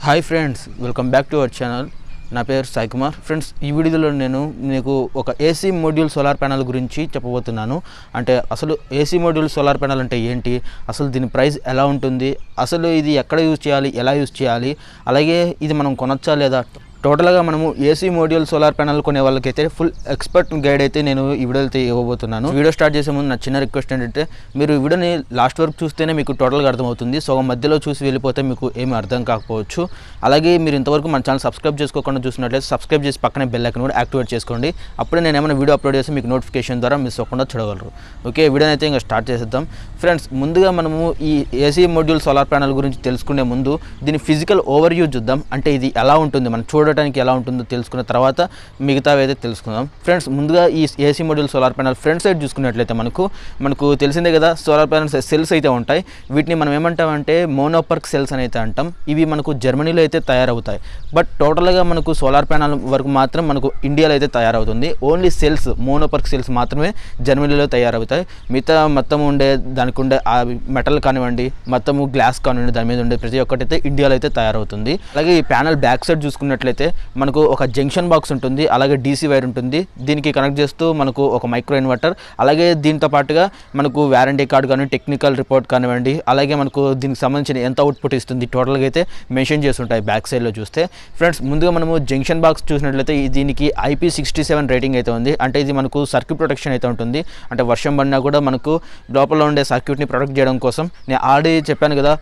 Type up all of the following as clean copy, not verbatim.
Hi friends, welcome back to our channel. నా పేరు Sai Kumar. Friends, ఈ వీడియోలో నేను మీకు ఒక ఏసీ మోడ్యూల్ సోలార్ ప్యానల్ గురించి చెప్పబోతున్నాను. అంటే అసలు ఏసీ మోడ్యూల్ సోలార్ ప్యానల్ అంటే ఏంటి, అసలు దీని ప్రైస్ ఎలా ఉంటుంది, అసలు ఇది ఎక్కడ యూజ్ చేయాలి, ఎలా యూజ్ చేయాలి, అలాగే ఇది మనం కొనొచ్చా లేదా, టోటల్గా మనము ఏసీ మోడ్యూల్ సోలార్ ప్యానల్ కొనే వాళ్ళకైతే ఫుల్ ఎక్స్పర్ట్ గైడ్ అయితే నేను ఈ వీడియో అయితే ఇవ్వబోతున్నాను. వీడియో స్టార్ట్ చేసే ముందు నా చిన్న రిక్వెస్ట్ ఏంటంటే మీరు ఈ వీడియోని లాస్ట్ వరకు చూస్తేనే మీకు టోటల్గా అర్థమవుతుంది. సో మధ్యలో చూసి వెళ్ళిపోతే మీకు ఏమీ అర్థం కాకపోవచ్చు. అలాగే మీరు ఇంతవరకు మన ఛానల్ సబ్స్క్రైబ్ చేసుకోకుండా చూసినట్లయితే సబ్స్క్రైబ్ చేసి పక్కనే బెల్ ఐకాన్ కూడా యాక్టివేట్ చేసుకోండి. అప్పుడే నేను ఏమైనా వీడియో అప్లోడ్ చేసి మీకు నోటిఫికేషన్ ద్వారా మిస్ అవ్వకుండా చూడగలరు. ఓకే, వీడియోని అయితే ఇంకా స్టార్ట్ చేసేద్దాం. ఫ్రెండ్స్, ముందుగా మనము ఈ ఏసీ మోడ్యూల్ సోలార్ ప్యానల్ గురించి తెలుసుకునే ముందు దీని ఫిజికల్ ఓవర్ వ్యూ చూద్దాం. అంటే ఇది ఎలా ఉంటుంది, మనం చూడటానికి ఎలా ఉంటుందో తెలుసుకున్న తర్వాత మిగతావి అయితే తెలుసుకుందాం. ఫ్రెండ్స్, ముందుగా ఈ AC module solar panel front side చూసుకున్నట్లయితే మనకు తెలిసిందే కదా, సోలార్ ప్యానల్స్ సెల్స్ అయితే ఉంటాయి. వీటిని మనం ఏమంటామంటే మోనోపర్క్ సెల్స్ అని అయితే అంటాం. ఇవి మనకు జర్మనీలో అయితే తయారవుతాయి. బట్ టోటల్గా మనకు సోలార్ ప్యానల్ వరకు మాత్రం మనకు ఇండియాలో అయితే తయారవుతుంది. ఓన్లీ సెల్స్, మోనోపర్క్ సెల్స్ మాత్రమే జర్మనీలో తయారవుతాయి. మిగతా మొత్తం ఉండే దానికి ఉండే ఆ మెటల్ కానివ్వండి, మొత్తము గ్లాస్ కానివ్వండి, దాని మీద ఉండే ప్రతి ఒక్కటి అయితే ఇండియాలో అయితే తయారవుతుంది. అలాగే ఈ ప్యానల్ బ్యాక్ సైడ్ చూసుకున్నట్లయితే మనకు ఒక జంక్షన్ బాక్స్ ఉంటుంది, అలాగే డీసీ వైర్ ఉంటుంది. దీనికి కనెక్ట్ చేస్తూ మనకు ఒక మైక్రో ఇన్వర్టర్, అలాగే దీంతో పాటుగా మనకు వారంటీ కార్డు కానీ, టెక్నికల్ రిపోర్ట్ కానివ్వండి, అలాగే మనకు దీనికి సంబంధించిన ఎంత అవుట్పుట్ ఇస్తుంది టోటల్గా అయితే మెన్షన్ చేసి ఉంటాయి బ్యాక్ సైడ్లో చూస్తే. ఫ్రెండ్స్, ముందుగా మనము జంక్షన్ బాక్స్ చూసినట్లయితే దీనికి IP67 రేటింగ్ అయితే ఉంది. అంటే ఇది మనకు సర్క్యూట్ ప్రొటెక్షన్ అయితే ఉంటుంది. అంటే వర్షం పడినా కూడా మనకు లోపల ఉండే సర్క్యూట్ని ప్రొటెక్ట్ చేయడం కోసం. నేను ఆల్రెడీ చెప్పాను కదా,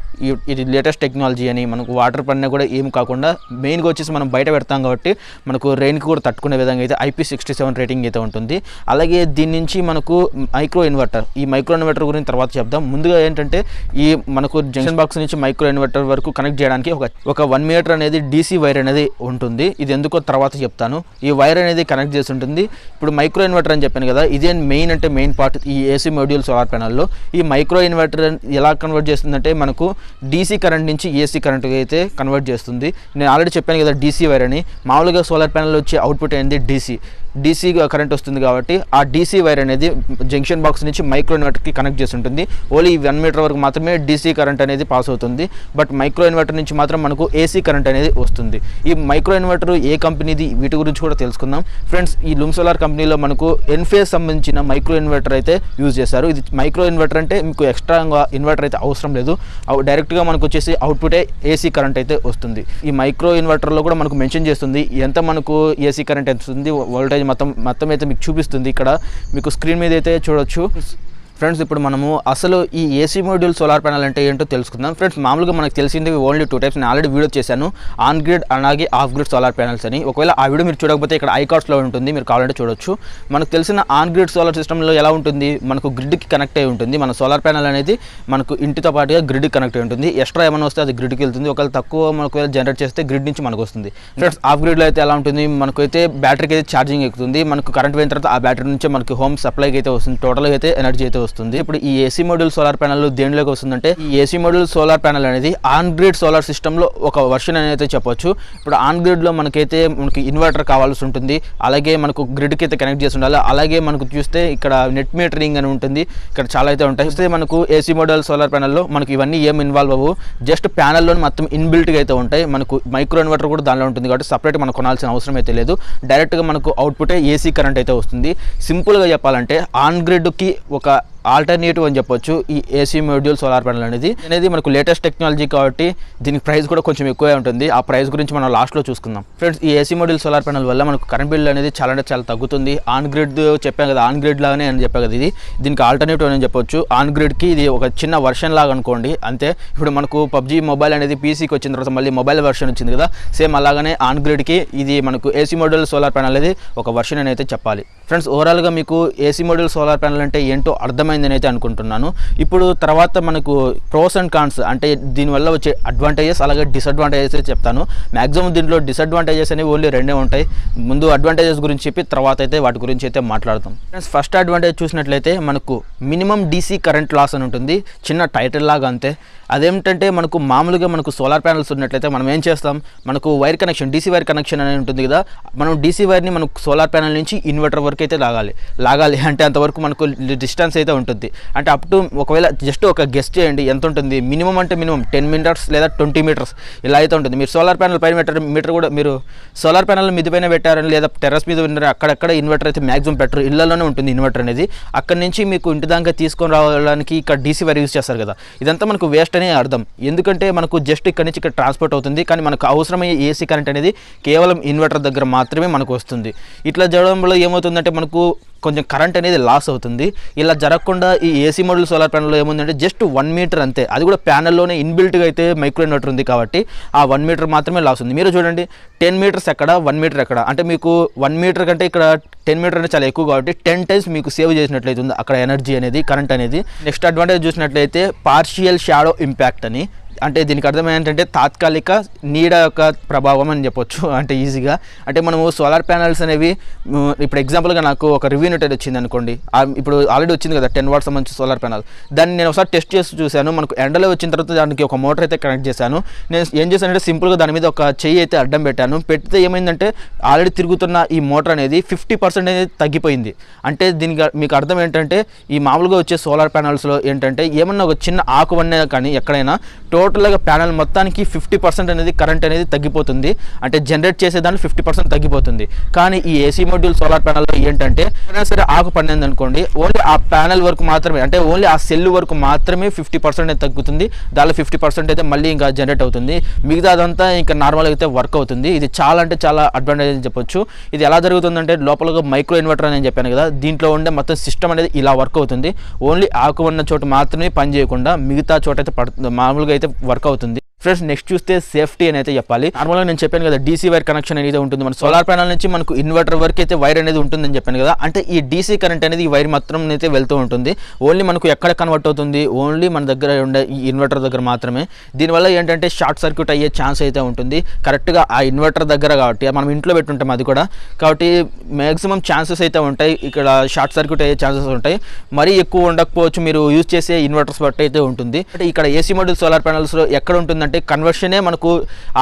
ఇది లేటెస్ట్ టెక్నాలజీ అని. మనకు వాటర్ పడినా కూడా ఏం కాకుండా మెయిన్గా వచ్చేసి మనం బయట పెడతాం కాబట్టి మనకు రెయిన్కి కూడా తట్టుకునే విధంగా అయితే IP67 రేటింగ్ అయితే ఉంటుంది. అలాగే దీని నుంచి మనకు మైక్రో ఇన్వర్టర్, ఈ మైక్రో ఇన్వర్టర్ గురించి తర్వాత చెప్దాం. ముందుగా ఏంటంటే ఈ మనకు జంక్షన్ బాక్స్ నుంచి మైక్రో ఇన్వర్టర్ వరకు కనెక్ట్ చేయడానికి ఒక 1 మీటర్ అనేది డీసీ వైర్ అనేది ఉంటుంది. ఇది ఎందుకో తర్వాత చెప్తాను. ఈ వైర్ అనేది కనెక్ట్ చేసి ఉంటుంది. ఇప్పుడు మైక్రో ఇన్వర్టర్ అని చెప్పాను కదా, ఇదే మెయిన్ అంటే మెయిన్ పార్ట్ ఈ ఏసీ మోడ్యూల్ సోలార్ ప్యానల్లో. ఈ మైక్రో ఇన్వర్టర్ ఎలా కన్వర్ట్ చేస్తుందంటే మనకు డీసీ కరెంట్ నుంచి ఏసీ కరెంట్ అయితే కన్వర్ట్ చేస్తుంది. నేను ఆల్రెడీ చెప్పాను కదా డీసీ వైర్ అని. మామూలుగా సోలార్ ప్యానల్ వచ్చే అవుట్పుట్ అనేది డీసీ కరెంట్ వస్తుంది కాబట్టి ఆ డీసీ వైర్ అనేది జంక్షన్ బాక్స్ నుంచి మైక్రో ఇన్వర్టర్కి కనెక్ట్ చేసి ఉంటుంది. ఓన్లీ 1 మీటర్ వరకు మాత్రమే డీసీ కరెంట్ అనేది పాస్ అవుతుంది. బట్ మైక్రో ఇన్వర్టర్ నుంచి మాత్రం మనకు ఏసీ కరెంట్ అనేది వస్తుంది. ఈ మైక్రో ఇన్వర్టర్ ఏ కంపెనీది, వీటి గురించి కూడా తెలుసుకుందాం. ఫ్రెండ్స్, ఈ లూమ్ సోలార్ కంపెనీలో మనకు ఎన్ఫేజ్ సంబంధించిన మైక్రో ఇన్వర్టర్ అయితే యూజ్ చేశారు. ఇది మైక్రో ఇన్వర్టర్ అంటే మీకు ఎక్స్ట్రాగా ఇన్వర్టర్ అయితే అవసరం లేదు. డైరెక్ట్గా మనకు వచ్చేసి అవుట్పుటే ఏసీ కరెంట్ అయితే వస్తుంది. ఈ మైక్రో ఇన్వర్టర్లో కూడా మనకు మెన్షన్ చేస్తుంది ఎంత మనకు ఏసీ కరెంట్ ఎంత వస్తుంది, వోల్టేజ్ మొత్తం అయితే మీకు చూపిస్తుంది. ఇక్కడ మీకు స్క్రీన్ మీద అయితే చూడొచ్చు. ఫ్రెండ్స్, ఇప్పుడు మనము అసలు ఈ ఏసీ మోడ్యూల్ సోలార్ ప్యానల్ అంటే ఏంటో తెలుసుకుందాం. ఫ్రెండ్స్, మామూలుగా మనకు తెలిసింది ఓన్లీ 2 టైప్స్. నేను ఆల్రెడీ వీడియో చేశాను, ఆన్ గ్రిడ్ అలాగే ఆఫ్ గ్రిడ్ సోలార్ ప్యానల్స్ అని. ఒకవేళ ఆ వీడియో మీరు చూడకపోతే ఇక్కడ ఐకార్డ్స్లో ఉంటుంది, మీరు కావాలంటే చూడొచ్చు. మనకు తెలిసిన ఆన్ గ్రిడ్ సోలార్ సిస్టంలో ఎలా ఉంటుంది, మనకు గ్రిడ్కి కనెక్ట్ అయి ఉంటుంది. మన సోలార్ ప్యానల్ అనేది మనకు ఇంటితో పాటుగా గ్రిడ్కి కనెక్ట్ అయి ఉంటుంది. ఎక్స్ట్రా ఏమైనా వస్తే అది గ్రిడ్కి వెళ్తుంది. ఒకవేళ తక్కువ మనకు జనరేట్ చేస్తే గ్రిడ్ నుంచి మనకు వస్తుంది. ఫ్రెండ్స్, ఆఫ్ గ్రిడ్లో అయితే ఎలా ఉంటుంది, మనకు అయితే బ్యాటరీకి అయితే ఛార్జింగ్ ఎక్కుతుంది. మనకు కరెంట్ పోయిన తర్వాత ఆ బ్యాటరీ నుంచి మనకి హోమ్ సప్లైకి అయితే వస్తుంది. టోటల్గా అయితే ఎనర్జీ అయితే వస్తుంది. ఇప్పుడు ఈ ఏసీ మోడ్యూల్ సోలార్ ప్యానల్ దేనిలోకి వస్తుందంటే, ఈ ఏసీ మోడ్యూల్ సోలార్ ప్యానల్ అనేది ఆన్ గ్రిడ్ సోలార్ సిస్టంలో ఒక వర్షన్ అనేది అయితే చెప్పొచ్చు. ఇప్పుడు ఆన్ గ్రిడ్లో మనకి ఇన్వర్టర్ కావాల్సి ఉంటుంది. అలాగే మనకు గ్రిడ్కి అయితే కనెక్ట్ చేసి ఉండాలి. అలాగే మనకు చూస్తే ఇక్కడ నెట్ మీటరింగ్ అని ఉంటుంది. ఇక్కడ చాలా అయితే ఉంటాయి. చూస్తే మనకు ఏసీ మోడ్యూల్ సోలార్ ప్యానల్లో మనకు ఇవన్నీ ఏం ఇన్వాల్వ్ అవ్వవు. జస్ట్ ప్యానల్లోని మొత్తం ఇన్బిల్ట్గా అయితే ఉంటాయి. మనకు మైక్రో ఇన్వర్టర్ కూడా దానిలో ఉంటుంది కాబట్టి సపరేట్ మనం కొనాల్సిన అవసరం అయితే లేదు. డైరెక్ట్గా మనకు అవుట్పుటే ఏసీ కరెంట్ అయితే వస్తుంది. సింపుల్గా చెప్పాలంటే ఆన్ గ్రిడ్కి ఒక ఆల్టర్నేటివ్ అని చెప్పొచ్చు ఈ ఏసీ మోడ్యూల్ సోలార్ ప్యానల్ అనేది మనకు లేటెస్ట్ టెక్నాలజీ కాబట్టి దీనికి ప్రైస్ కూడా కొంచెం ఎక్కువే ఉంటుంది. ఆ ప్రైస్ గురించి మనం లాస్ట్లో చూసుకుందాం. ఫ్రెండ్స్, ఈ ఏసీ మోడ్యూల్ సోలార్ ప్యానల్ వల్ల మనకు కరెంట్ బిల్ అనేది చాలా తగ్గుతుంది. ఆన్ గ్రిడ్ చెప్పాం కదా, ఆన్ గ్రిడ్ లాగానే అని చెప్పాను కదా, ఇది దీనికి ఆల్టర్నేటివ్ అని చెప్పొచ్చు. ఆన్ గ్రిడ్కి ఇది ఒక చిన్న వర్షన్ లాగా అనుకోండి అంతే. ఇప్పుడు మనకు పబ్జీ మొబైల్ అనేది పీసీకి వచ్చిన తర్వాత మళ్ళీ మొబైల్ వర్షన్ వచ్చింది కదా, సేమ్ అలాగనే ఆన్ గ్రిడ్కి ఇది మనకు ఏసీ మోడ్యూల్ సోలార్ ప్యానల్ అనేది ఒక వర్షన్ అని అయితే చెప్పాలి. ఫ్రెండ్స్, ఓవరాల్గా మీకు ఏసీ మోడ్యూల్ సోలార్ ప్యానల్ అంటే ఏంటో అర్థమైందని అయితే అనుకుంటున్నాను. ఇప్పుడు తర్వాత మనకు ప్రోస్ అండ్ కాన్స్ అంటే దీనివల్ల వచ్చే అడ్వాంటేజెస్ అలాగే డిసడ్వాంటేజెస్ చెప్తాను. మ్యాక్సిమం దీంట్లో డిసడ్వాంటేజెస్ అనేవి ఓన్లీ 2 ఉంటాయి. ముందు అడ్వాంటేజెస్ గురించి చెప్పి తర్వాత అయితే వాటి గురించి అయితే మాట్లాడతాం. ఫ్రెండ్స్, ఫస్ట్ అడ్వాంటేజ్ చూసినట్లయితే మనకు మినిమం డీసీ కరెంట్ లాస్ అని ఉంటుంది. చిన్న టైటిల్ లాగా అంతే. అదేంటంటే మనకు మామూలుగా మనకు సోలార్ ప్యానల్స్ ఉన్నట్లయితే మనం ఏం చేస్తాం, మనకు wire connection DC wire connection అనేది ఉంటుంది కదా, మనం డీసీ వైర్ని మనకు సోలార్ ప్యానల్ నుంచి ఇన్వర్టర్ వరకు అయితే లాగాలి అంటే అంతవరకు మనకు డిస్టెన్స్ అయితే ఉంటుంది. అంటే అప్ టు ఒకవేళ జస్ట్ ఒక గెస్ట్ చేయండి ఎంత ఉంటుంది, మినిమం అంటే మినిమం 10 మీటర్స్ లేదా 20 మీటర్స్ ఇలా అయితే ఉంటుంది. మీరు సోలార్ ప్యానల్ పైన మీటర్ కూడా మీరు సోలార్ ప్యానల్ మిద్ది పైన పెట్టారని లేదా టెర్రస్ మీద ఉన్నారు అక్కడక్కడ ఇన్వర్టర్ అయితే మ్యాక్సిమం పెట్టరు, ఇళ్లలోనే ఉంటుంది ఇన్వర్టర్ అనేది. అక్కడ నుంచి మీకు ఇంటి దాకా తీసుకొని రావడానికి ఇక్కడ డీసీ వైర్ యూజ్ చేస్తారు కదా, ఇదంతా మనకు వేస్ట్ అనే అర్థం. ఎందుకంటే మనకు జస్ట్ ఇక్కడ నుంచి ఇక్కడ ట్రాన్స్పోర్ట్ అవుతుంది, కానీ మనకు అవసరమయ్యే ఏసీ కరెంట్ అనేది కేవలం ఇన్వర్టర్ దగ్గర మాత్రమే మనకు వస్తుంది. ఇట్లా జరగడం వల్ల ఏమవుతుందంటే మనకు కొంచెం కరెంట్ అనేది లాస్ అవుతుంది. ఇలా జరగకుండా ఈ ఏసీ మోడల్ సోలార్ ప్యానల్లో ఏముందంటే జస్ట్ 1 మీటర్ అంతే, అది కూడా ప్యానల్లోనే ఇన్బిల్ట్గా అయితే మైక్రో ఇన్వర్టర్ ఉంది కాబట్టి ఆ 1 మీటర్ మాత్రమే లాస్ ఉంది. మీరు చూడండి 10 మీటర్స్ ఎక్కడ 1 మీటర్ ఎక్కడ, అంటే మీకు 1 మీటర్ కంటే ఇక్కడ 10 మీటర్ అనేది చాలా ఎక్కువ కాబట్టి 10 టైమ్స్ మీకు సేవ్ చేసినట్లయితే ఉంది అక్కడ ఎనర్జీ అనేది, కరెంట్ అనేది. నెక్స్ట్ అడ్వాంటేజ్ చూసినట్లయితే పార్షియల్ షాడో ఇంపాక్ట్ అని, అంటే దీనికి అర్థం ఏంటంటే తాత్కాలిక నీడ యొక్క ప్రభావం అని చెప్పొచ్చు. అంటే ఈజీగా అంటే మనము సోలార్ ప్యానల్స్ అనేవి ఇప్పుడు ఎగ్జాంపుల్గా నాకు ఒక రివ్యూ యూనిట్ వచ్చింది అనుకోండి, ఇప్పుడు ఆల్రెడీ వచ్చింది కదా 10 వాట్స్ సంబంధించి సోలార్ ప్యానల్, దాన్ని నేను ఒకసారి టెస్ట్ చేసి చూశాను. మనకు ఎండలో వచ్చిన తర్వాత దానికి ఒక మోటార్ అయితే కనెక్ట్ చేశాను. నేను ఏం చేశానంటే సింపుల్గా దాని మీద ఒక చెయ్యి అయితే అడ్డం పెట్టాను, పెడితే ఏమైందంటే ఆల్రెడీ తిరుగుతున్న ఈ మోటార్ అనేది 50% అనేది తగ్గిపోయింది. అంటే దీనికి మీకు అర్థం ఏంటంటే ఈ మామూలుగా వచ్చే సోలార్ ప్యానల్స్లో ఏంటంటే ఏమన్నా ఒక చిన్న ఆకువన్నా కానీ ఎక్కడైనా టోటల్గా ప్యానల్ మొత్తానికి 50% అనేది కరెంట్ అనేది తగ్గిపోతుంది, అంటే జనరేట్ చేసే దాంట్లో 50% తగ్గిపోతుంది. కానీ ఈ ఏసీ మోడ్యూల్ సోలార్ ప్యానల్లో ఏంటంటే సరే ఆకు పడింది అనుకోండి, ఓన్లీ ఆ ప్యానల్ వరకు మాత్రమే, అంటే ఓన్లీ ఆ సెల్ వరకు మాత్రమే 50% అనేది తగ్గుతుంది, దానిలో 50% అయితే మళ్ళీ ఇంకా జనరేట్ అవుతుంది, మిగతా అదంతా ఇంకా నార్మల్గా అయితే వర్క్ అవుతుంది. ఇది చాలా అంటే చాలా అడ్వాంటేజ్ అని చెప్పొచ్చు. ఇది ఎలా జరుగుతుందంటే లోపలగా మైక్రో ఇన్వర్టర్ అని చెప్పాను కదా, దీంట్లో ఉండే మొత్తం సిస్టమ్ అనేది ఇలా వర్క్ అవుతుంది. ఓన్లీ ఆకు ఉన్న చోటు మాత్రమే పని చేయకుండా మిగతా చోట అయితే మామూలుగా అయితే వర్క్ అవుతుంది. ఫ్రెండ్స్ నెక్స్ట్ చూస్తే సేఫ్టీ అని అయితే చెప్పాలి. నార్మల్గా నేను చెప్పాను కదా డీసీ వైర్ కనెక్షన్ అనేది ఉంటుంది, మన సోలార్ ప్యానల్ నుంచి మనకు ఇన్వర్టర్ వరకు అయితే వైర్ అనేది ఉంటుందని చెప్పాను కదా, అంటే ఈ డీసీ కరెంట్ అనేది ఈ వైర్ మాత్రం అయితే వెళ్తూ ఉంటుంది. ఓన్లీ మనకు ఎక్కడ కన్వర్ట్ అవుతుంది, ఓన్లీ మన దగ్గర ఉండే ఈ ఇన్వర్టర్ దగ్గర మాత్రమే. దీనివల్ల ఏంటంటే షార్ట్ సర్క్యూట్ అయ్యే ఛాన్స్ అయితే ఉంటుంది కరెక్ట్గా ఆ ఇన్వర్టర్ దగ్గర కాబట్టి, మనం ఇంట్లో పెట్టుంటాం అది కూడా కాబట్టి మ్యాక్సిమం ఛాన్సెస్ అయితే ఉంటాయి ఇక్కడ షార్ట్ సర్క్యూట్ అయ్యే ఛాన్సెస్ ఉంటాయి. మరీ ఎక్కువ ఉండకపోవచ్చు, మీరు యూజ్ చేసే ఇన్వర్టర్స్ బట్టి అయితే ఉంటుంది. అంటే ఇక్కడ ఏసీ మోడల్ సోలార్ ప్యానల్స్లో ఎక్కడ ఉంటుందంటే కన్వర్షనే మనకు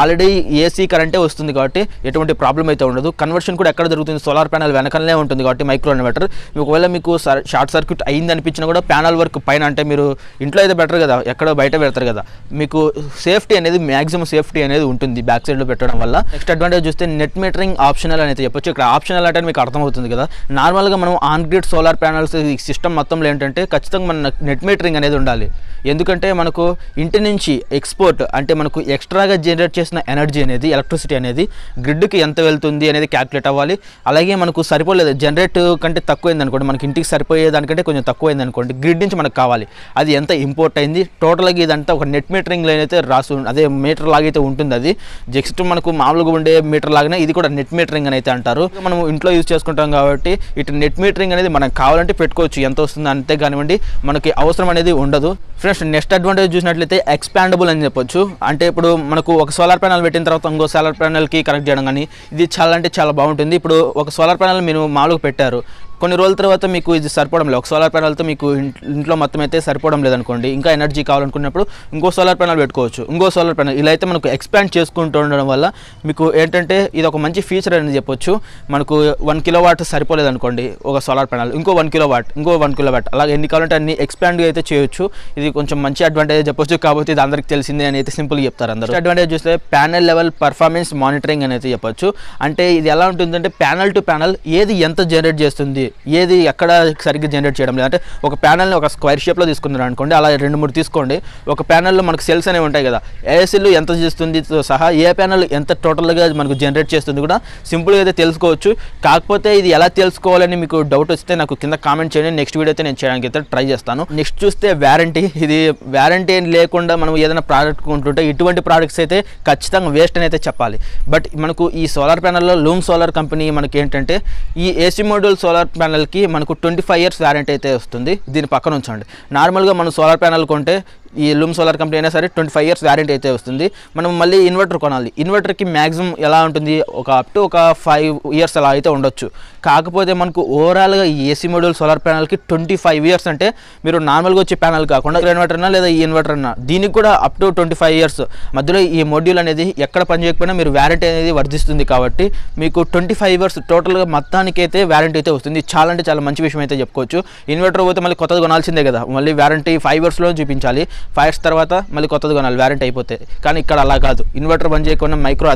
ఆల్రెడీ ఏసీ కరెంటే వస్తుంది కాబట్టి ఎటువంటి ప్రాబ్లం అయితే ఉండదు. కన్వర్షన్ కూడా ఎక్కడ జరుగుతుంది, సోలార్ ప్యానల్ వెనకనే ఉంటుంది కాబట్టి మైక్రో ఇన్వర్టర్. ఒకవేళ మీకు షార్ట్ సర్క్యూట్ అయింది అనిపించినా కూడా ప్యానల్ వర్క్ పైన, అంటే మీరు ఇంట్లో అయితే బెటర్ కదా, ఎక్కడో బయట పెడతారు కదా, మీకు సేఫ్టీ అనేది మ్యాక్సిమం సేఫ్టీ అనేది ఉంటుంది బ్యాక్ సైడ్లో పెట్టడం వల్ల. నెక్స్ట్ అడ్వాంటేజ్ చూస్తే నెట్ మీటరింగ్ ఆప్షనల్ అని అయితే చెప్పొచ్చు. ఇక్కడ ఆప్షనల్ అంటే మీకు అర్థమవుతుంది కదా, నార్మల్గా మనం ఆన్ గ్రిడ్ సోలార్ ప్యానల్స్ ఈ సిస్టమ్ మొత్తంలో ఏంటంటే ఖచ్చితంగా మన నెట్ మీటరింగ్ అనేది ఉండాలి. ఎందుకంటే మనకు ఇంటి నుంచి ఎక్స్పోర్ట్ అంటే మనకు ఎక్స్ట్రాగా జనరేట్ చేసిన ఎనర్జీ అనేది ఎలక్ట్రిసిటీ అనేది గ్రిడ్కి ఎంత వెళ్తుంది అనేది క్యాల్కులేట్ అవ్వాలి. అలాగే మనకు సరిపోలేదు జనరేట్ కంటే తక్కువైంది అనుకోండి, మనకి ఇంటికి సరిపోయే దానికంటే కొంచెం తక్కువైంది అనుకోండి, గ్రిడ్ నుంచి మనకు కావాలి అది ఎంత ఇంపోర్ట్ అయింది టోటల్గా ఇదంతా ఒక నెట్ మీటరింగ్ లైన్ అయితే రాసు, అదే మీటర్ లాగైతే ఉంటుంది. అది జస్ట్ మనకు మామూలుగా ఉండే మీటర్ లాగానే ఇది కూడా నెట్ మీటరింగ్ అని అయితే అంటారు. మనం ఇంట్లో యూజ్ చేసుకుంటాం కాబట్టి ఇటు నెట్ మీటరింగ్ అనేది మనకు కావాలంటే పెట్టుకోవచ్చు, ఎంత వస్తుంది అంతే కానివ్వండి, మనకి అవసరం అనేది ఉండదు. ఫ్రెండ్స్ నెక్స్ట్ అడ్వాంటేజ్ చూసినట్లయితే ఎక్స్పాండబుల్ అని చెప్పొచ్చు. అంటే ఇప్పుడు మనకు ఒక సోలార్ ప్యానల్ పెట్టిన తర్వాత ఇంకో సోలార్ ప్యానల్కి కనెక్ట్ చేయడం కానీ ఇది చాలా అంటే చాలా బాగుంటుంది. ఇప్పుడు ఒక సోలార్ ప్యానల్ మీరు మామూలుగా పెట్టారు, కొన్ని రోజుల తర్వాత మీకు ఇది సరిపోవడం లేదు, ఒక సోలార్ ప్యానల్తో మీకు ఇంట్లో మొత్తం అయితే సరిపోవడం లేదనుకోండి, ఇంకా ఎనర్జీ కావాలనుకున్నప్పుడు ఇంకో సోలార్ ప్యానల్ పెట్టుకోవచ్చు. ఇంకో సోలార్ ప్యానల్ ఇలా అయితే మనకు ఎక్స్పాండ్ చేసుకుంటూ ఉండడం వల్ల మీకు ఏంటంటే ఇది ఒక మంచి ఫీచర్ అని చెప్పొచ్చు. మనకు 1 కిలోవాట్ సరిపోలేదు అనుకోండి ఒక సోలార్ ప్యానల్, ఇంకో 1 కిలోవాట్, ఇంకో 1 కిలోవాట్, అలాగే ఎన్ని కావాలంటే అన్ని ఎక్స్పాండ్ అయితే చేయొచ్చు. ఇది కొంచెం మంచి అడ్వాంటేజ్ చెప్పొచ్చు, కాబట్టి ఇది అందరికీ తెలిసిందే అని అయితే సింపుల్గా చెప్తారు అందరూ. అడ్వాంటేజ్ చూస్తే ప్యానల్ లెవెల్ పర్ఫార్మెన్స్ మానిటరింగ్ అని అయితే చెప్పొచ్చు. అంటే ఇది ఎలా ఉంటుందంటే ప్యానల్ టు ప్యానల్ ఏది ఎంత జనరేట్ చేస్తుంది, ఏది ఎక్కడ సరిగ్గా జనరేట్ చేయడం లేదు. అంటే ఒక ప్యానల్ని ఒక స్క్వేర్ షేప్లో తీసుకున్నారు అనుకోండి, అలా 2-3 తీసుకోండి. ఒక ప్యానల్లో మనకు సెల్స్ అనేవి ఉంటాయి కదా, ఏసీలు ఎంత చేస్తుంది సహా ఏ ప్యానల్ ఎంత టోటల్గా మనకు జనరేట్ చేస్తుంది కూడా సింపుల్గా అయితే తెలుసుకోవచ్చు. కాకపోతే ఇది ఎలా తెలుసుకోవాలని మీకు డౌట్ వస్తే నాకు కింద కామెంట్ చేయండి, నెక్స్ట్ వీడియో అయితే నేను చేయడానికి అయితే ట్రై చేస్తాను. నెక్స్ట్ చూస్తే వ్యారంటీ. ఇది వ్యారంటీ లేకుండా మనం ఏదైనా ప్రోడక్ట్ కొంటుంటే ఇటువంటి ప్రోడక్ట్స్ అయితే ఖచ్చితంగా వేస్ట్ అని అయితే చెప్పాలి. బట్ మనకు ఈ సోలార్ ప్యానల్లో లూమ్ సోలార్ కంపెనీ మనకి ఏంటంటే ఈ ఏసీ మోడ్యూల్ సోలార్ ప్యానల్కి మనకు 25 years వ్యారంటీ అయితే వస్తుంది. దీని పక్కన ఉంచండి. నార్మల్గా మనం సోలార్ ప్యానల్ కొంటే ఈ లూమ్ సోలార్ కంపెనీ అయినా సరే 25 years వారంటీ అయితే వస్తుంది. మనం మళ్ళీ ఇన్వర్టర్ కొనాలి. ఇన్వర్టర్కి మ్యాక్సిమం ఎలా ఉంటుంది, అప్ టు ఒక 5 years అలా అయితే ఉండొచ్చు. కాకపోతే మనకు ఓవరాల్గా ఈ ఏసీ మోడ్యూల్ సోలార్ ప్యానల్కి 25 years అంటే మీరు నార్మల్గా వచ్చే ప్యానల్ కాకుండా ఇన్వర్టర్ అన్నా లేదా ఈ ఇన్వర్టర్ అన్నా దీనికి కూడా అప్ టు 25 years మధ్యలో ఈ మోడ్యూల్ అనేది ఎక్కడ పనిచేయకపోయినా మీరు వారంటీ అనేది వర్ధిస్తుంది. కాబట్టి మీకు 25 years టోటల్గా మొత్తానికి అయితే వారంటీ అయితే వస్తుంది. చాలా అంటే చాలా మంచి విషయం అయితే చెప్పుకోవచ్చు. ఇన్వర్టర్ పోతే మళ్ళీ కొత్తది కొనాల్సిందే కదా, మళ్ళీ వారంటీ 5 yearsలో చూపించాలి. 5 years తర్వాత మళ్ళీ కొత్తది కొనాలి వారంటీ అయిపోతే. కానీ ఇక్కడ అలా కాదు, ఇన్వర్టర్ పని చేయకుండా మైక్రో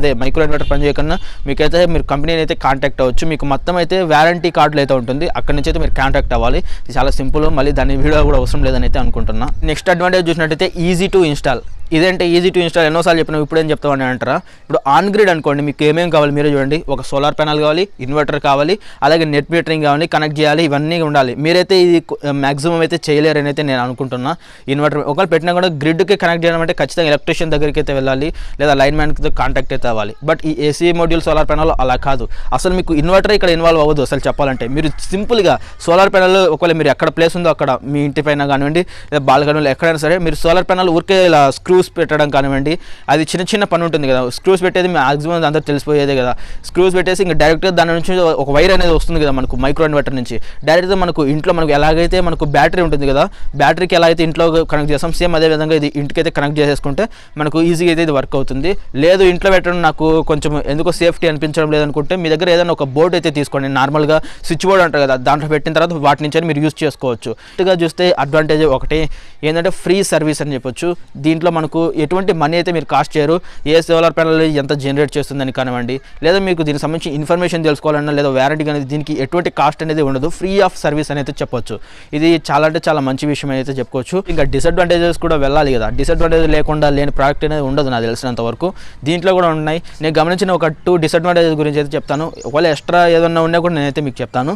ఇన్వర్టర్ పని చేయకుండా మీకైతే మీరు కంపెనీని అయితే కాంటాక్ట్ అవ్వచ్చు. మీకు మొత్తం అయితే వారంటీ కార్డులు అయితే ఉంటుంది, అక్కడ నుంచి అయితే మీరు కాంటాక్ట్ అవ్వాలి. ఇది చాలా సింపుల్, మళ్ళీ దాని వీడియో కూడా అవసరం లేదని అయితే అనుకుంటున్నా. నెక్స్ట్ అడ్వాంటేజ్ చూసినట్టయితే ఈజీ టు ఇన్స్టాల్. ఇదేంటే ఈజీ టు ఇన్స్టాల్ ఎన్నోసార్లు చెప్పినా ఇప్పుడు ఏం చెప్తామని అంటారా. ఇప్పుడు ఆన్ గ్రిడ్ అనుకోండి, మీకు ఏమేమి కావాలి మీరే చూడండి. ఒక సోలార్ ప్యానల్ కావాలి, ఇన్వర్టర్ కావాలి, అలాగే నెట్ మీటరింగ్ కావాలి, కనెక్ట్ చేయాలి, ఇవన్నీ ఉండాలి. మీరైతే ఇది మ్యాక్సిమం అయితే చేయలేరని అయితే నేను అనుకుంటున్నా. ఇన్వర్టర్ ఒకవేళ పెట్టినా కూడా గ్రిడ్కి కనెక్ట్ చేయడం అంటే ఖచ్చితంగా ఎలక్ట్రీషియన్ దగ్గరికి అయితే వెళ్ళాలి, లేదా లైన్ మ్యాన్తో కాంటాక్ట్ అయితే అవ్వాలి. బట్ ఈ ఏసీ మోడ్యూల్ సోలార్ ప్యానల్ అలా కాదు. అసలు మీకు ఇన్వర్టర్ ఇక్కడ ఇన్వాల్వ్ అవ్వదు. అసలు చెప్పాలంటే మీరు సింపుల్గా సోలార్ ప్యానల్ ఒకవేళ మీరు ఎక్కడ ప్లేస్ ఉందో అక్కడ మీ ఇంటి పైన కానివ్వండి, లేదా బాల్కనీలో ఎక్కడైనా సరే మీరు సోలార్ ప్యానల్ ఊరికే ఇలా స్క్రూస్ పెట్టడం కానివ్వండి, అది చిన్న పని ఉంటుంది కదా. స్క్రూస్ పెట్టేది మ్యాక్సిమం అందరూ తెలిసిపోయేదే కదా. స్క్రూస్ పెట్టేసి ఇంకా డైరెక్ట్గా దాని నుంచి ఒక వైర్ అనేది వస్తుంది కదా మనకు మైక్రో ఇన్వర్టర్ నుంచి. డైరెక్ట్గా మనకు ఇంట్లో మనకు ఎలాగైతే మనకు బ్యాటరీ ఉంటుంది కదా, బ్యాటరీకి ఎలా అయితే ఇంట్లో కనెక్ట్ చేస్తాం సేమ్ అదే విధంగా ఇది ఇంటికైతే కనెక్ట్ చేసేసుకుంటే మనకు ఈజీగా అయితే ఇది వర్క్ అవుతుంది. లేదు ఇంట్లో పెట్టడం నాకు కొంచెం ఎందుకో సేఫ్టీ అనిపించడం లేదనుకుంటే మీ దగ్గర ఏదైనా ఒక బోర్డు అయితే తీసుకోండి. నార్మల్గా స్విచ్ బోర్డ్ అంటారు కదా, దాంట్లో పెట్టిన తర్వాత వాటి నుంచి మీరు యూజ్ చేసుకోవచ్చు. ఇటుగా చూస్తే అడ్వాంటేజ్ ఒకటి ఏంటంటే ఫ్రీ సర్వీస్ అని చెప్పొచ్చు. దీంట్లో మనకు ఎటువంటి మనీ అయితే మీరు కాస్ట్ చేయరు. ఏ సోలార్ ప్యానల్ ఎంత జనరేట్ చేస్తుందని కానివ్వండి, లేదా మీకు దీనికి సంబంధించి ఇన్ఫర్మేషన్ తెలుసుకోవాలన్నా లేదా వారంటీ అనేది దీనికి ఎటువంటి కాస్ట్ అనేది ఉండదు. ఫ్రీ ఆఫ్ సర్వీస్ అని అయితే చెప్పొచ్చు. ఇది చాలా అంటే చాలా మంచి విషయం అయితే చెప్పుకోవచ్చు. ఇంకా డిసడ్వాంటేజెస్ కూడా వెళ్ళాలి కదా, డిసడ్వాంటేజ్ లేకుండా లేని ప్రోడక్ట్ అనేది ఉండదు నాకు తెలిసినంత వరకు. దీంట్లో కూడా ఉన్నాయి. నేను గమనించిన ఒక 2 డిసడ్వాంటేజెస్ గురించి అయితే చెప్తాను. ఒకవేళ ఎక్స్ట్రా ఏదన్నా ఉన్నా కూడా నేనైతే మీకు చెప్తాను.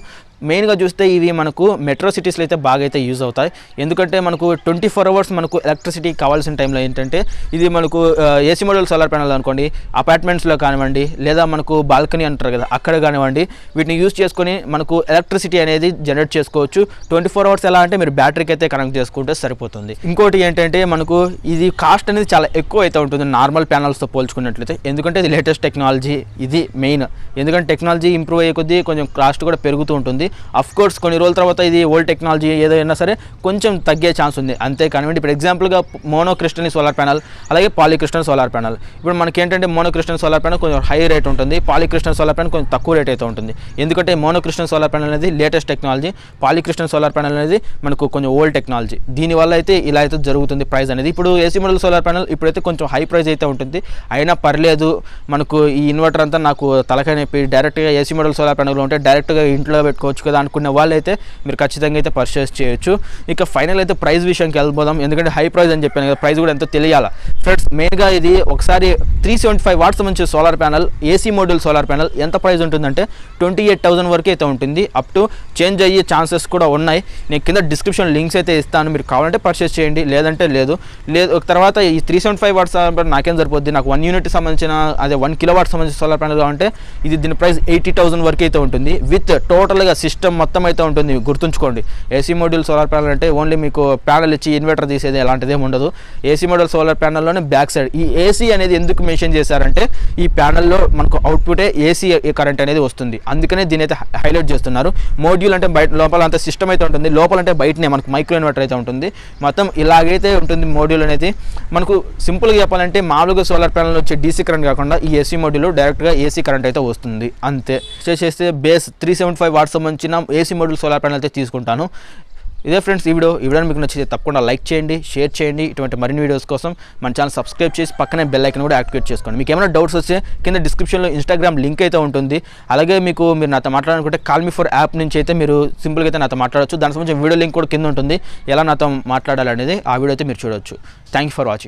మెయిన్గా చూస్తే ఇవి మనకు మెట్రో సిటీస్లో అయితే బాగా అయితే యూజ్ అవుతాయి. ఎందుకంటే మనకు 24 hours మనకు ఎలక్ట్రిసిటీ కావాల్సిన టైంలో ఏంటంటే ఇది మనకు ఏసీ మోడ్యూల్ సోలార్ ప్యానల్ అనుకోండి, అపార్ట్మెంట్స్లో కానివ్వండి, లేదా మనకు బాల్కనీ అంటారు కదా అక్కడ కానివ్వండి, వీటిని యూజ్ చేసుకొని మనకు ఎలక్ట్రిసిటీ అనేది జనరేట్ చేసుకోవచ్చు. 24 hours ఎలా అంటే మీరు బ్యాటరీకి అయితే కనెక్ట్ చేసుకుంటే సరిపోతుంది. ఇంకోటి ఏంటంటే మనకు ఇది కాస్ట్ అనేది చాలా ఎక్కువ అయితే ఉంటుంది నార్మల్ ప్యానల్స్తో పోల్చుకున్నట్లయితే. ఎందుకంటే ఇది లేటెస్ట్ టెక్నాలజీ, ఇది మెయిన్. ఎందుకంటే టెక్నాలజీ ఇంప్రూవ్ అయ్యే కొద్దీ కొంచెం కాస్ట్ కూడా పెరుగుతూ ఉంటుంది. కోర్స్ కొన్ని రోజుల తర్వాత ఇది ఓల్డ్ టెక్నాలజీ ఏదైనా సరే కొంచెం తగ్గే ఛాన్స్ ఉంది అంతే. కానివ్వండి ఇప్పుడు ఎగ్జాంపుల్గా మోనోక్రిస్టల్ సోలార్ ప్యానల్ అలాగే పాలీక్రిస్టల్ సోలార్ ప్యానల్. ఇప్పుడు మనకి ఏంటంటే మోనోక్రిస్టల్ సోలార్ ప్యానల్ కొంచెం హై రేట్ ఉంటుంది, పాలీక్రిస్టల్ సోలార్ ప్యానల్ కొంచెం తక్కువ రేట్ అయితే ఉంటుంది. ఎందుకంటే మోనోక్రిస్టల్ సోలార్ ప్యానల్ అనేది లేటెస్ట్ టెక్నాలజీ, పాలీక్రిస్టల్ సోలార్ ప్యానల్ అనేది మనకు కొంచెం ఓల్డ్ టెక్నాలజీ. దీనివల్ల అయితే ఇలా అయితే జరుగుతుంది ప్రైస్ అనేది. ఇప్పుడు ఏసీ మోడల్ సోలార్ ప్యానల్ ఇప్పుడైతే కొంచెం హై ప్రైస్ అయితే ఉంటుంది. అయినా పర్లేదు, మనకు ఈ ఇన్వర్టర్ అంతా నాకు తలకాయ నొప్పి, డైరెక్ట్గా ఏసీ మోడల్ సోలార్ ప్యానల్ ఉంటే డైరెక్ట్గా ఇంట్లో పెట్టుకోవచ్చు కదా అనుకునే వాళ్ళైతే మీరు ఖచ్చితంగా అయితే పర్చేస్ చేయొచ్చు. ఇక ఫైనల్ అయితే ప్రైస్ విషయానికి వెళ్ళిపోదాం. ఎందుకంటే హై ప్రైస్ అని చెప్పాను కదా, ప్రైస్ కూడా ఎంతో తెలియాలి ఫ్రెండ్స్. మెయిన్గా ఇది ఒకసారి 375 watts మంచి solar panel, AC module solar panel ఎంత ప్రైస్ ఉంటుందంటే 28,000 వరకు అయితే ఉంటుంది. అప్ టు చేంజ్ అయ్యే ఛాన్సెస్ కూడా ఉన్నాయి. నేను కింద డిస్క్రిప్షన్ లింక్స్ అయితే ఇస్తాను, మీరు కావాలంటే పర్చేస్ చేయండి, లేదంటే లేదు. తర్వాత ఈ 375 watts నాకేం సరిపోద్ది, నాకు 1 unit సంబంధించిన అదే 1 kilowatt సంబంధించిన సోలార్ ప్యానల్ కావాలంటే ఇది దీని ప్రైస్ 80,000 వరకు అయితే ఉంటుంది. విత్ టోటల్గా సిస్టమ్ మొత్తం అయితే ఉంటుంది. గుర్తుంచుకోండి, ఏసీ మోడ్యూల్ సోలార్ ప్యానల్ అంటే ఓన్లీ మీకు ప్యానల్ ఇచ్చి ఇన్వర్టర్ తీసేది అలాంటిది ఏమి ఉండదు. ఏసీ మోడ్యూల్ సోలార్ ప్యానల్లోనే బ్యాక్ సైడ్ ఈ ఏసీ అనేది ఎందుకు మెన్షన్ చేశారంటే ఈ ప్యానల్లో మనకు అవుట్పుటే ఏసీ కరెంట్ అనేది వస్తుంది, అందుకనే దీని అయితే హైలైట్ చేస్తున్నారు. మోడ్యూల్ అంటే బయట లోపల అంత సిస్టమ్ అయితే ఉంటుంది, లోపల అంటే బయటనే మనకు మైక్రో ఇన్వర్టర్ అయితే ఉంటుంది. మొత్తం ఇలాగైతే ఉంటుంది మోడ్యూల్ అనేది. మనకు సింపుల్గా చెప్పాలంటే మామూలుగా సోలార్ ప్యానల్ వచ్చే డీసీ కరెంట్ కాకుండా ఈ ఏసీ మోడ్యూల్ డైరెక్ట్గా ఏసీ కరెంట్ అయితే వస్తుంది అంతే. చేస్తే బేస్ 375 watts సంబంధించిన ఏసీ మోడ్యూల్ సోలార్ ప్యానల్ అయితే తీసుకుంటాను. ఇదే ఫ్రెండ్స్ ఈ వీడియో మీకు నచ్చితే తప్పకుండా లైక్ చేయండి, షేర్ చేయండి. ఇటువంటి మరిన్ని వీడియోస్ కోసం మన ఛానల్ సబ్స్క్రైబ్ చేసి పక్కనే బెల్ ఐకాన్ కూడా యాక్టివేట్ చేసుకోండి. మీకు ఏమైనా డౌట్స్ వస్తే కింద డిస్క్రిప్షన్లో ఇన్స్టాగ్రామ్ లింక్ అయితే ఉంటుంది. అలాగే మీరు నాతో మాట్లాడాలనుకుంటే కాల్ మీ ఫర్ యాప్ నుంచి అయితే మీరు సింపుల్గా అయితే నాతో మాట్లాడవచ్చు. దాని సంబంధించిన వీడియో లింక్ కూడా కింద ఉంటుంది, ఎలా నాతో మాట్లాడాలనేది ఆ వీడియో అయితే మీరు చూడవచ్చు. Thank you for watching.